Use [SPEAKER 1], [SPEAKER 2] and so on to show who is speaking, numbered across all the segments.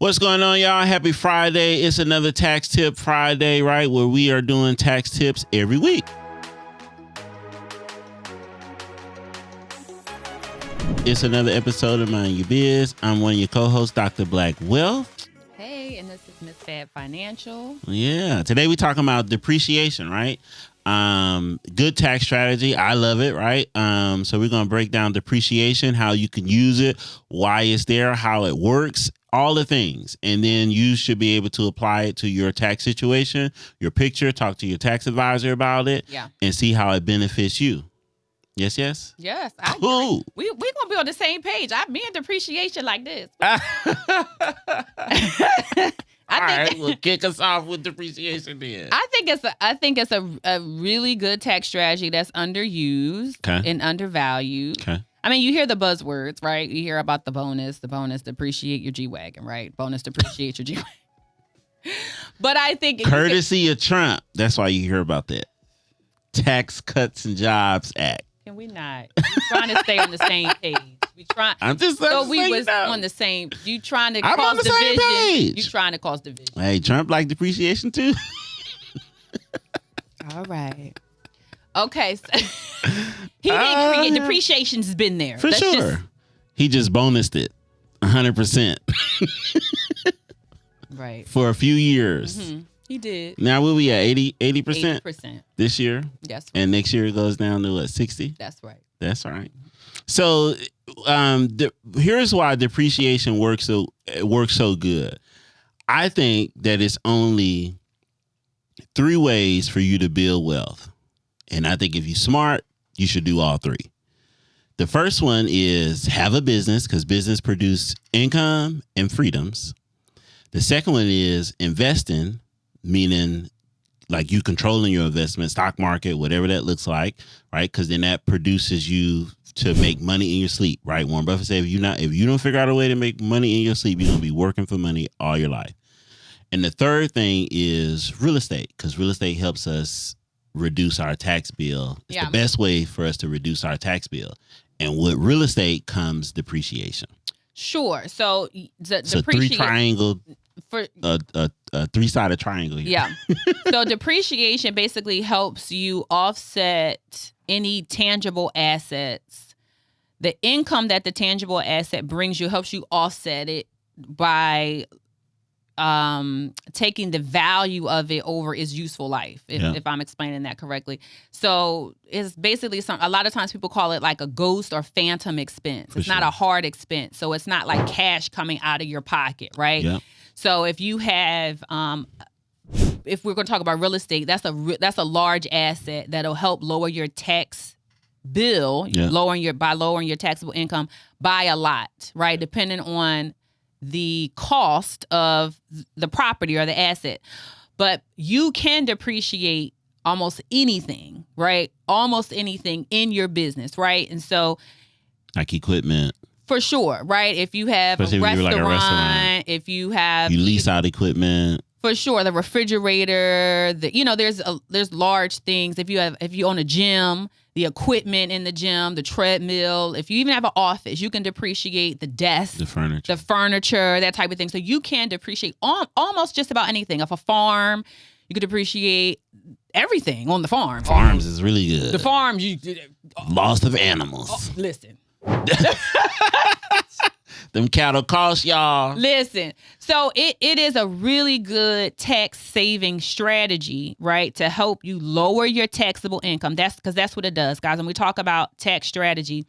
[SPEAKER 1] What's going on, y'all? Happy Friday. It's another Tax Tip Friday, right? Where we are doing tax tips every week. It's another episode of Ya Biz. I'm one of your co-hosts, Dr. BlackWealth.
[SPEAKER 2] Hey, and this is Miss Fabfinancial.
[SPEAKER 1] Yeah. Today we're talking about depreciation, right? Good tax strategy. I love it, right? So we're going to break down depreciation, how you can use it, why it's there, how it works, all the things. And then you should be able to apply it to your tax situation, your picture, talk to your tax advisor about it, and see how it benefits you. Yes, yes?
[SPEAKER 2] Yes. I
[SPEAKER 1] Cool.
[SPEAKER 2] We're going to be on the same page. Me and depreciation like this.
[SPEAKER 1] All right, well, kick us off with depreciation then.
[SPEAKER 2] I think it's a really good tax strategy that's underused and undervalued. Okay. I mean, you hear the buzzwords, right? You hear about the bonus depreciate your G-Wagon, right? Bonus depreciate your G-Wagon. But I think
[SPEAKER 1] courtesy of Trump. That's why you hear about that. Tax Cuts and Jobs Act.
[SPEAKER 2] Can we not? We're trying to stay on the same page.
[SPEAKER 1] I'm just
[SPEAKER 2] so we was on the same. You trying to cause division? You trying to cause division?
[SPEAKER 1] Hey, Trump like depreciation too.
[SPEAKER 2] All right. Okay. So he didn't create depreciation's been there
[SPEAKER 1] for sure. He just bonused it 100%.
[SPEAKER 2] Right.
[SPEAKER 1] For a few years.
[SPEAKER 2] Mm-hmm. He did.
[SPEAKER 1] Now we'll be at 80%?
[SPEAKER 2] 80%
[SPEAKER 1] this year.
[SPEAKER 2] That's right.
[SPEAKER 1] And next year it goes down to what, 60?
[SPEAKER 2] That's right.
[SPEAKER 1] That's right. So here's why depreciation works so good. I think that it's only 3 ways for you to build wealth. And I think if you're smart, you should do all 3. The first one is have a business, because business produce income and freedoms. The second one is investing, meaning like you controlling your investment, stock market, whatever that looks like, right? Because then that produces you to make money in your sleep, right? Warren Buffett said, if you don't figure out a way to make money in your sleep, you're going to be working for money all your life. And the third thing is real estate, because real estate helps us reduce our tax bill. It's the best way for us to reduce our tax bill. And with real estate comes depreciation.
[SPEAKER 2] Sure. So
[SPEAKER 1] it's a 3-sided triangle here.
[SPEAKER 2] Yeah. So depreciation basically helps you offset any tangible assets. The income that the tangible asset brings you helps you offset it by taking the value of it over its useful life, if I'm explaining that correctly. So it's basically a lot of times people call it like a ghost or phantom expense. It's not a hard expense. So it's not like cash coming out of your pocket, right? Yeah. So if you have, if we're going to talk about real estate, that's a large asset that'll help lower your tax bill, lowering your taxable income by a lot, right? Depending on the cost of the property or the asset. But you can depreciate almost anything, right? Almost anything in your business, right? And so,
[SPEAKER 1] like equipment.
[SPEAKER 2] For sure, right? If you have a restaurant, if you
[SPEAKER 1] lease out equipment.
[SPEAKER 2] For sure, the refrigerator, there's large things. If you own a gym, the equipment in the gym, the treadmill, if you even have an office, you can depreciate the desk, the furniture, that type of thing. So you can depreciate almost just about anything. If a farm, you could depreciate everything on the farm.
[SPEAKER 1] Farms is really good.
[SPEAKER 2] The farms,
[SPEAKER 1] loss of animals.
[SPEAKER 2] Oh, listen.
[SPEAKER 1] Them cattle cost y'all.
[SPEAKER 2] Listen, so it is a really good tax saving strategy, right? To help you lower your taxable income. That's what it does, guys. When we talk about tax strategy,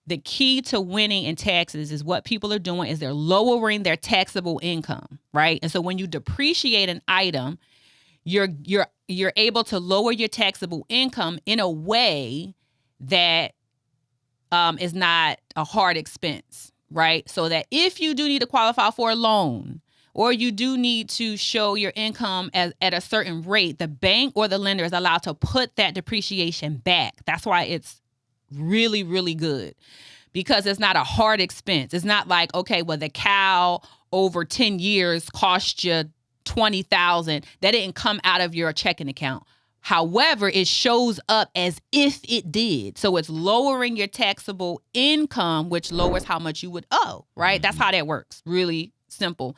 [SPEAKER 2] the key to winning in taxes is what people are doing is they're lowering their taxable income, right? And so when you depreciate an item, you're able to lower your taxable income in a way that is not a hard expense, right? So that if you do need to qualify for a loan or you do need to show your income at a certain rate, the bank or the lender is allowed to put that depreciation back. That's why it's really, really good, because it's not a hard expense. It's not like, okay, well, the cow over 10 years cost you $20,000. That didn't come out of your checking account. However, it shows up as if it did. So it's lowering your taxable income, which lowers how much you would owe, right? That's how that works. Really simple.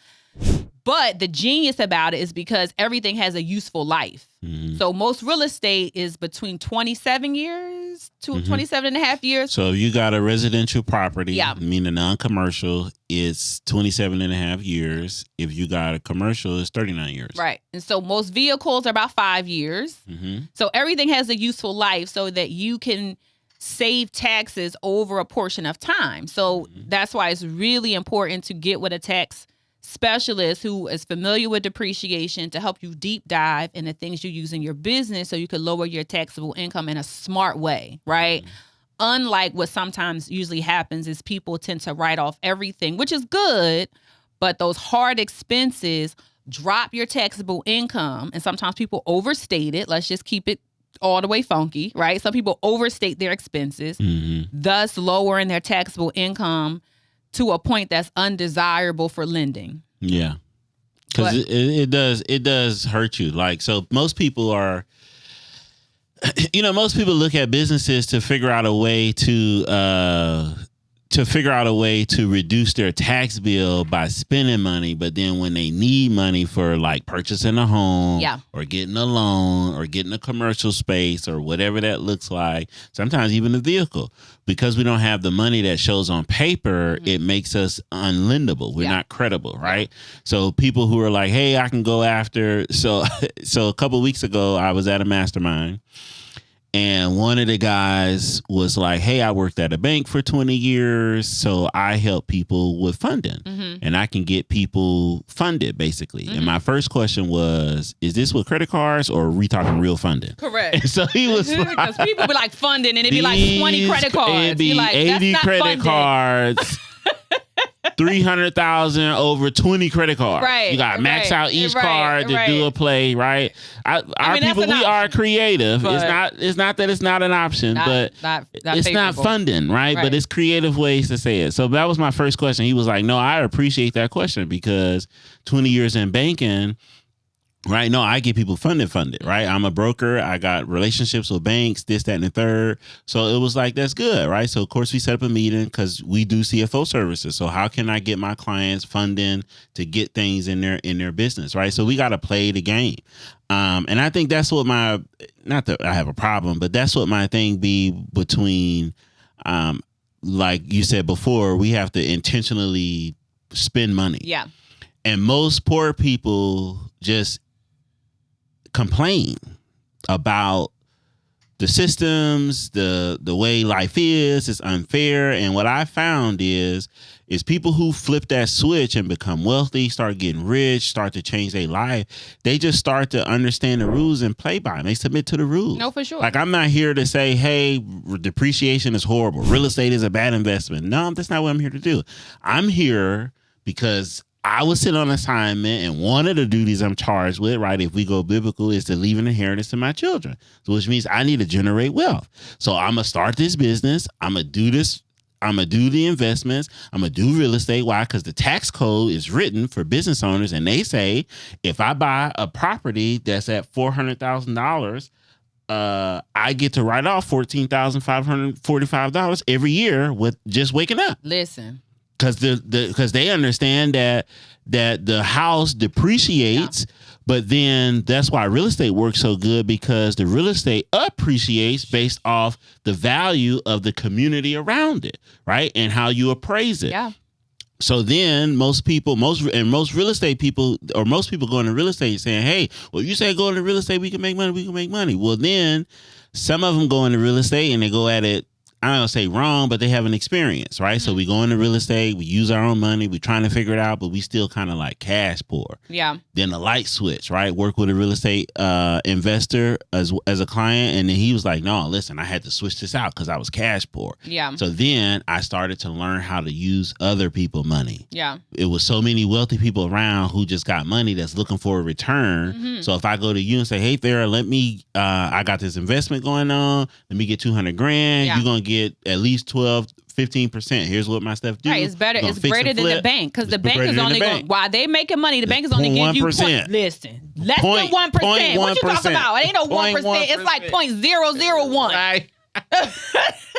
[SPEAKER 2] But the genius about it is because everything has a useful life.
[SPEAKER 1] Mm-hmm.
[SPEAKER 2] So most real estate is between 27 years to 27 and a half years.
[SPEAKER 1] So if you got a residential property,
[SPEAKER 2] Yeah.
[SPEAKER 1] meaning non-commercial, it's 27 and a half years. If you got a commercial, it's 39 years.
[SPEAKER 2] Right. And so most vehicles are about 5 years.
[SPEAKER 1] Mm-hmm.
[SPEAKER 2] So everything has a useful life so that you can save taxes over a portion of time. So that's why it's really important to get with a tax specialist who is familiar with depreciation to help you deep dive in the things you use in your business so you can lower your taxable income in a smart way, right? Unlike what sometimes usually happens is people tend to write off everything, which is good, but those hard expenses drop your taxable income. And sometimes people overstate it. Let's just keep it all the way funky, right? Some people overstate their expenses, thus lowering their taxable income to a point that's undesirable for lending.
[SPEAKER 1] Yeah. Because it does hurt you. Like, so most people are, most people look at businesses to figure out a way to reduce their tax bill by spending money. But then when they need money for like purchasing a home or getting a loan or getting a commercial space or whatever that looks like, sometimes even a vehicle, because we don't have the money that shows on paper, it makes us unlendable. We're not credible, right? So people who are like, hey, I can go after. So a couple of weeks ago, I was at a mastermind. And one of the guys was like, hey, I worked at a bank for 20 years, so I help people with funding. And I can get people funded, basically. And my first question was, is this with credit cards or are we talking real funding?
[SPEAKER 2] Correct.
[SPEAKER 1] And so he was like,
[SPEAKER 2] because people be like funding and it'd be like 20 credit cards.
[SPEAKER 1] It'd be
[SPEAKER 2] like,
[SPEAKER 1] 80
[SPEAKER 2] that's not
[SPEAKER 1] credit
[SPEAKER 2] funding.
[SPEAKER 1] cards. 300,000 over 20 credit cards.
[SPEAKER 2] Right.
[SPEAKER 1] You got to max out each card to do a play, right? Our people, we are creative. It's not that it's not an option, but it's not funding, right? But it's creative ways to say it. So that was my first question. He was like, no, I appreciate that question because 20 years in banking, right? No, I get people funded, right? I'm a broker. I got relationships with banks, this, that, and the third. So it was like, that's good, right? So of course we set up a meeting because we do CFO services. So how can I get my clients funding to get things in their business, right? So we got to play the game. And I think that's what not that I have a problem, but that's what my thing be between, like you said before, we have to intentionally spend money.
[SPEAKER 2] Yeah.
[SPEAKER 1] And most poor people just complain about the systems, the way life is. It's unfair. And what I found is people who flip that switch and become wealthy, start getting rich, start to change their life. They just start to understand the rules and play by them. They submit to the rules.
[SPEAKER 2] No, for sure.
[SPEAKER 1] Like, I'm not here to say, hey, depreciation is horrible. Real estate is a bad investment. No, that's not what I'm here to do. I'm here because I was sitting on assignment, and one of the duties I'm charged with, right, if we go biblical, is to leave an inheritance to my children. So which means I need to generate wealth. So I'm going to start this business. I'm going to do this. I'm going to do the investments. I'm going to do real estate. Why? Because the tax code is written for business owners, and they say if I buy a property that's at $400,000, I get to write off $14,545 every year with just waking up.
[SPEAKER 2] Listen.
[SPEAKER 1] Because they understand that the house depreciates, but then that's why real estate works so good, because the real estate appreciates based off the value of the community around it, right? And how you appraise it.
[SPEAKER 2] Yeah.
[SPEAKER 1] So then most people go into real estate saying, hey, well, you say go into real estate, we can make money. Well, then some of them go into real estate and they go at it, I don't say wrong, but they have an experience, right? So we go into real estate, we use our own money, we trying to figure it out, but we still kind of like cash poor.
[SPEAKER 2] Yeah.
[SPEAKER 1] Then the light switch, right? Work with a real estate investor as a client, and then he was like, no, listen, I had to switch this out because I was cash poor.
[SPEAKER 2] Yeah.
[SPEAKER 1] So then I started to learn how to use other people's money.
[SPEAKER 2] Yeah.
[SPEAKER 1] It was so many wealthy people around who just got money that's looking for a return. So if I go to you and say, hey, Farrah, I got this investment going on, let me get $200,000. You're going to get at least 12-15%. Here's what my stuff do.
[SPEAKER 2] Right, it's better. It's greater than the bank, because the bank is only going. While they making money, the bank is only giving you. Listen, less than 1%. What you talking about? It ain't no 1%. It's like 0.001.
[SPEAKER 1] Right.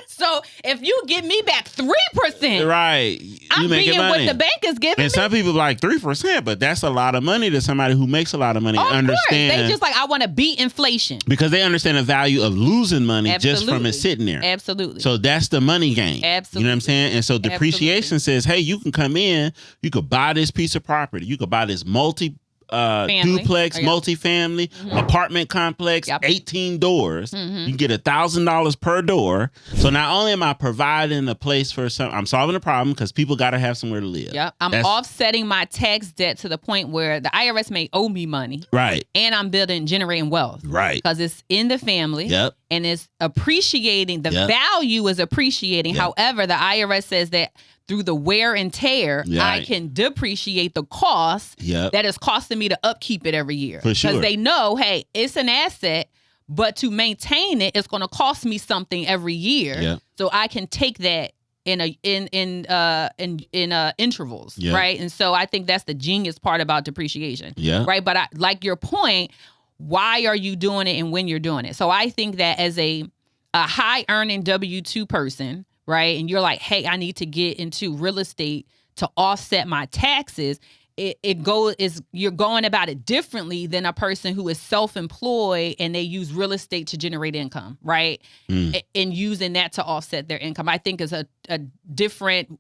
[SPEAKER 2] So if you give me back 3%,
[SPEAKER 1] right,
[SPEAKER 2] I'm being what the bank is giving
[SPEAKER 1] and
[SPEAKER 2] me.
[SPEAKER 1] some people like 3%, but that's a lot of money to somebody who makes a lot of money.
[SPEAKER 2] Of
[SPEAKER 1] Understand?
[SPEAKER 2] course. They just like, I want to beat inflation.
[SPEAKER 1] Because they understand the value of losing money
[SPEAKER 2] Absolutely.
[SPEAKER 1] just from it sitting there.
[SPEAKER 2] Absolutely.
[SPEAKER 1] So that's the money game.
[SPEAKER 2] Absolutely.
[SPEAKER 1] You know what I'm saying? And so depreciation
[SPEAKER 2] Absolutely.
[SPEAKER 1] says, hey, you can come in, you could buy this piece of property. You could buy this duplex, multifamily, apartment complex, 18 doors. You can get $1,000 per door. So not only am I providing a place for I'm solving a problem because people got to have somewhere to live.
[SPEAKER 2] Yep. I'm offsetting my tax debt to the point where the IRS may owe me money.
[SPEAKER 1] Right.
[SPEAKER 2] And I'm generating wealth.
[SPEAKER 1] Right.
[SPEAKER 2] Because it's in the family.
[SPEAKER 1] Yep.
[SPEAKER 2] And it's appreciating. The value is appreciating.
[SPEAKER 1] Yep.
[SPEAKER 2] However, the IRS says that through the wear and tear, I can depreciate the cost that is costing me to upkeep it every year.
[SPEAKER 1] For sure.
[SPEAKER 2] Because they know, hey, it's an asset, but to maintain it, it's going to cost me something every year.
[SPEAKER 1] Yep.
[SPEAKER 2] So I can take that in intervals, right? And so I think that's the genius part about depreciation, right? But I like your point. Why are you doing it and when you're doing it? So I think that as a high earning W-2 person, right, and you're like, hey, I need to get into real estate to offset my taxes. You're going about it differently than a person who is self-employed and they use real estate to generate income, right? And using that to offset their income, I think is a different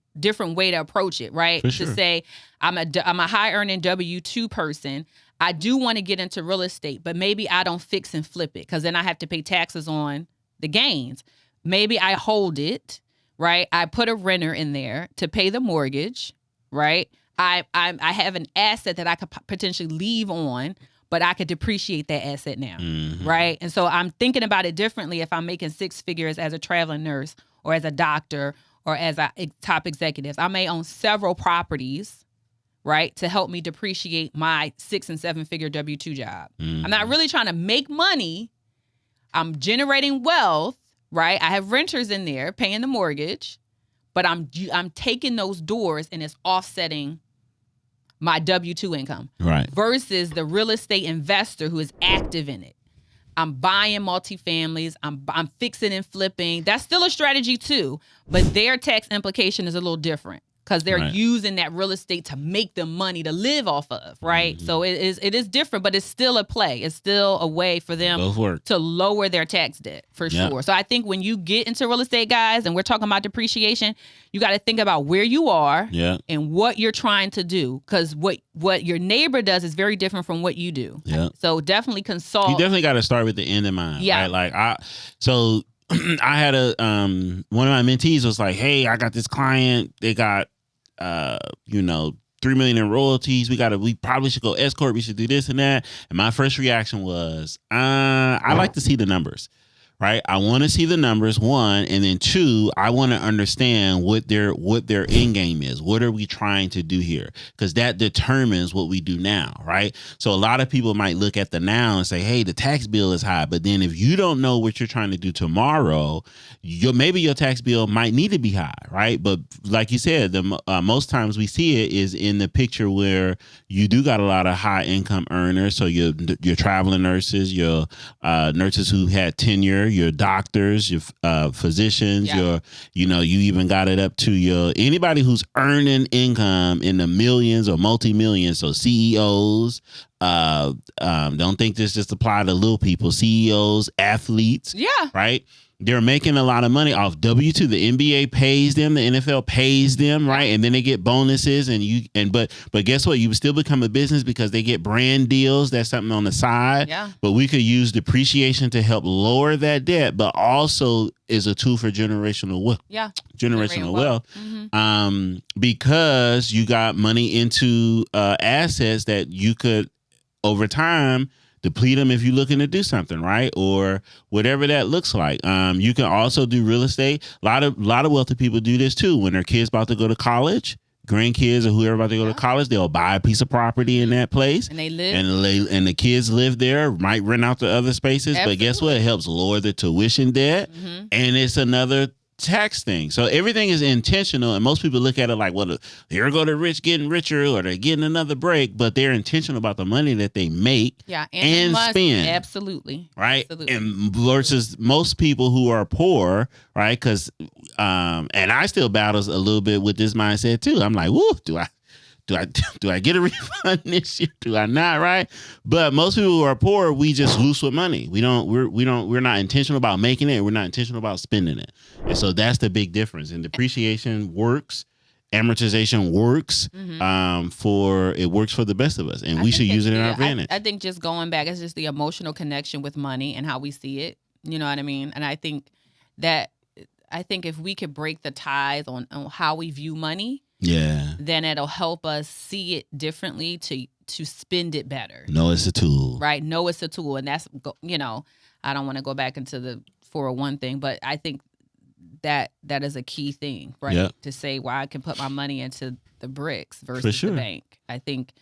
[SPEAKER 2] way to approach it, right?
[SPEAKER 1] For sure.
[SPEAKER 2] To say I'm a high earning W-2 person. I do want to get into real estate, but maybe I don't fix and flip it because then I have to pay taxes on the gains. Maybe I hold it, right? I put a renter in there to pay the mortgage, right? I have an asset that I could potentially leave on, but I could depreciate that asset now, right? And so I'm thinking about it differently if I'm making 6 figures as a traveling nurse or as a doctor or as a top executive. I may own several properties, right, to help me depreciate my 6 and 7 figure W-2 job. I'm not really trying to make money. I'm generating wealth, right? I have renters in there paying the mortgage, but I'm taking those doors and it's offsetting my W-2 income.
[SPEAKER 1] Right.
[SPEAKER 2] Versus the real estate investor who is active in it. I'm buying multifamilies. I'm fixing and flipping. That's still a strategy too, but their tax implication is a little different because they're using that real estate to make them money to live off of, right? So it is different, but it's still a play. It's still a way for them to lower their tax debt for sure. So I think when you get into real estate, guys, and we're talking about depreciation, you got to think about where you are and what you're trying to do because what your neighbor does is very different from what you do. So definitely consult.
[SPEAKER 1] You definitely got to start with the end in mind. Right? Like I had one of my mentees was like, hey, I got this client. They got, $3 million in royalties. We probably should go escort. We should do this and that. And my first reaction was, I like to see the numbers. Right. I want to see the numbers, one, and then two, I want to understand what their end game is. What are we trying to do here? Because that determines what we do now. Right. So a lot of people might look at the now and say, hey, the tax bill is high. But then if you don't know what you're trying to do tomorrow, maybe your tax bill might need to be high. Right. But like you said, most times we see it is in the picture where you do got a lot of high income earners. So your traveling nurses, your nurses who had tenure, your doctors, your physicians, you even got it up to anybody who's earning income in the millions or multi-millions. So CEOs, don't think this just apply to little people, CEOs, athletes, right? They're making a lot of money off W-2. The NBA pays them, the NFL pays them, right? And then they get bonuses but guess what? You still become a business because they get brand deals. That's something on the side. Yeah. But we could use depreciation to help lower that debt, but also is a tool for generational wealth. Yeah. Generational wealth. Because you got money into assets that you could over time deplete them if you're looking to do something, right? Or whatever that looks like. You can also do real estate. A lot of wealthy people do this too. When their kids about to go to college, grandkids or whoever about to go to college, they'll buy a piece of property in that place. And they live. And the kids live there, might rent out to other spaces. Absolutely. But guess what? It helps lower the tuition debt. And it's another tax thing. So everything is intentional, and most people look at it like, well, here go the rich getting richer, or they're getting another break, but they're intentional about the money that they make and spend.
[SPEAKER 2] Absolutely.
[SPEAKER 1] Right.
[SPEAKER 2] Absolutely.
[SPEAKER 1] And versus most people who are poor, right? Because, and I still battle a little bit with this mindset too. I'm like, woo, do I get a refund this year? Do I not? Right. But most people who are poor, we just loose with money. We're not intentional about making it. We're not intentional about spending it. And so that's the big difference. And depreciation works. Amortization works. It works for the best of us, and we should use it in our advantage.
[SPEAKER 2] I think just going back, it's just the emotional connection with money and how we see it. You know what I mean? And I think if we could break the ties on how we view money, then it'll help us see it differently to spend it better.
[SPEAKER 1] No, it's a tool.
[SPEAKER 2] Right? No, it's a tool. And that's, I don't want to go back into the 401 thing, but I think that is a key thing, right?
[SPEAKER 1] Yep.
[SPEAKER 2] To say why I can put my money into the bricks versus the bank. I think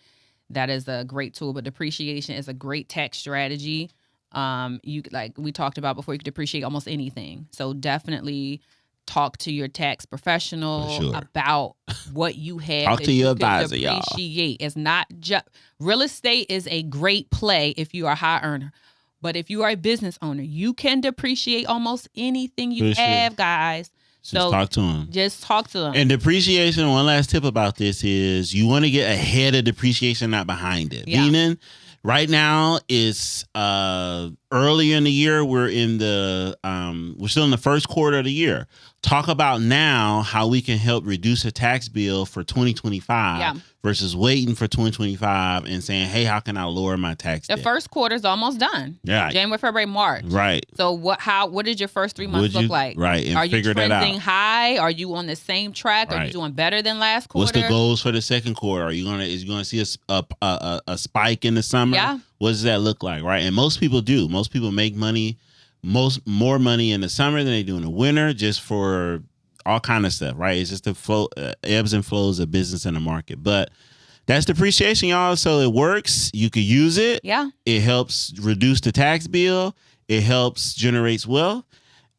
[SPEAKER 2] that is a great tool, but depreciation is a great tax strategy. You like we talked about before, you could depreciate almost anything. So definitely talk to your tax professional about what you have.
[SPEAKER 1] Talk to your advisor, y'all.
[SPEAKER 2] It's not just real estate is a great play if you are a high earner. But if you are a business owner, you can depreciate almost anything you have, guys.
[SPEAKER 1] Just talk to them.
[SPEAKER 2] Just talk to them.
[SPEAKER 1] And depreciation, one last tip about this is you want to get ahead of depreciation, not behind it. Yeah. Meaning, right now it's early in the year. We're still in the first quarter of the year. Talk about now how we can help reduce a tax bill for 2025 versus waiting for 2025 and saying, hey, how can I lower my tax bill?
[SPEAKER 2] The first quarter is almost done.
[SPEAKER 1] Yeah.
[SPEAKER 2] January, February, March.
[SPEAKER 1] Right.
[SPEAKER 2] So what did your first 3 months look like?
[SPEAKER 1] Right. And
[SPEAKER 2] are you
[SPEAKER 1] figure that out.
[SPEAKER 2] trending high? Are you on the same track? Right. Are you doing better than last quarter?
[SPEAKER 1] What's the goals for the second quarter? Is you gonna see a spike in the summer?
[SPEAKER 2] Yeah.
[SPEAKER 1] What does that look like? Right. And most people do. Most people make money, more money in the summer than they do in the winter, just for all kind of stuff, right? It's just the flow, ebbs and flows of business in the market. But that's depreciation, y'all. So it works. You could use it.
[SPEAKER 2] Yeah.
[SPEAKER 1] It helps reduce the tax bill. It helps generates wealth.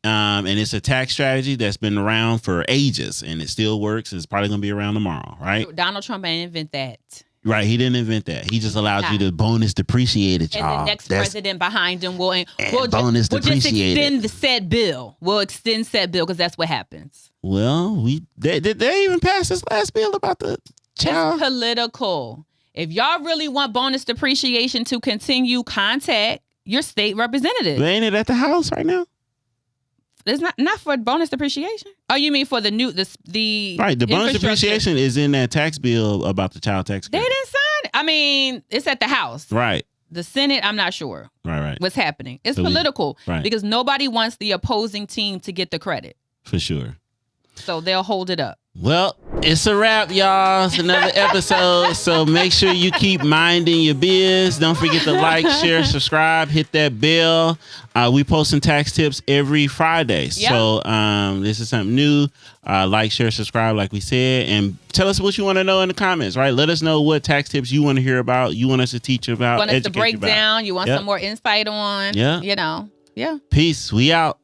[SPEAKER 1] And it's a tax strategy that's been around for ages, and it still works. It's probably going to be around tomorrow, right?
[SPEAKER 2] Donald Trump didn't invent that.
[SPEAKER 1] Right, he didn't invent that. He just allowed you to bonus depreciate it, y'all.
[SPEAKER 2] And the next president behind him will
[SPEAKER 1] bonus depreciate it.
[SPEAKER 2] We'll just extend the said bill. We'll extend said bill because that's what happens.
[SPEAKER 1] Well, did they even pass this last bill about the child?
[SPEAKER 2] It's political. If y'all really want bonus depreciation to continue, contact your state representative.
[SPEAKER 1] But ain't it at the House right now?
[SPEAKER 2] It's not for bonus depreciation. Oh, you mean for the
[SPEAKER 1] right? The bonus depreciation is in that tax bill about the child tax credit.
[SPEAKER 2] They didn't sign it. I mean, it's at the House.
[SPEAKER 1] Right.
[SPEAKER 2] The Senate, I'm not sure.
[SPEAKER 1] Right.
[SPEAKER 2] What's happening? It's political because nobody wants the opposing team to get the credit.
[SPEAKER 1] For sure.
[SPEAKER 2] So they'll hold it up.
[SPEAKER 1] Well, it's a wrap, y'all. It's another episode. So make sure you keep minding your biz. Don't forget to like, share, subscribe, hit that bell. We post some tax tips every Friday. Yep. So this is something new. Like, share, subscribe, like we said. And tell us what you want to know in the comments, right? Let us know what tax tips you want to hear about, you want us to teach about,
[SPEAKER 2] you want us to break down, you want some more insight on.
[SPEAKER 1] Yeah.
[SPEAKER 2] Yeah.
[SPEAKER 1] Peace. We out.